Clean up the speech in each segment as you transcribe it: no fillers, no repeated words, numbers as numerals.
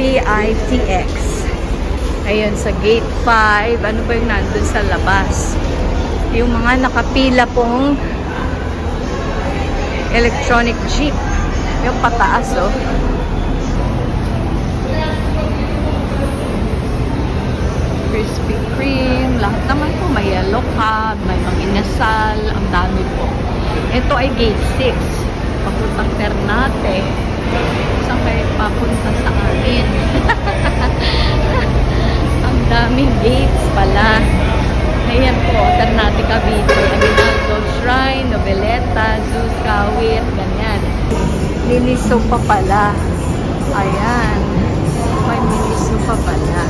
PITX. Ayun, sa gate 5. Ano ba yung nandun sa labas? Yung mga nakapila pong electronic jeep. Yung pataas, oh. Krispy Kreme. Lahat naman po. May yellow cab, may mga inasal. Ang dami po. Ito ay gate 6. Papuntang Ternate. Saan kayo papunta sa amin? Ang daming gates pala. Ayan po. Ternate, Cavite. Aguinaldo Shrine, Noveleta, Zeus, Kawit. Ganyan. Miniso pa pala. Ayan. May miniso pa pala.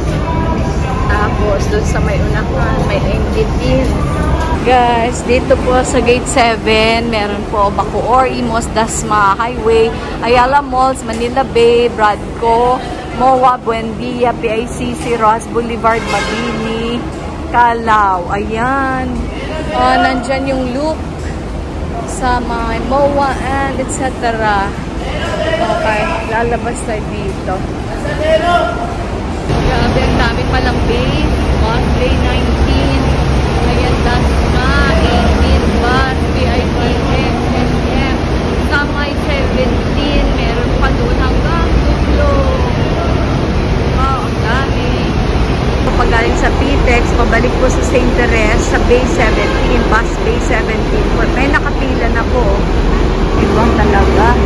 Tapos, doon sa may unahan, may Engitin. Guys, dito po sa Gate 7, meron po Bacoor, Imos, Dasma, Highway, Ayala Malls, Manila Bay, Bradco, MOA, Buendia, PICC, Ross Boulevard, Mabini, Calao. Ayan. Nandyan yung loop sa mga MOA and etc. Okay, lalabas tayo dito. Grabe, ang dami palang bay. Bay 19. Ayan, Dasma, 18, Bus, PITX, SM. Samay 17. Meron pa doon hanggang Tuglo. Wow, ang dami. Pagaling sa PITX, pabalik po sa St. Teres, sa Bay 17, Bus Bay 17. May nakapila na po. Ibang talaga.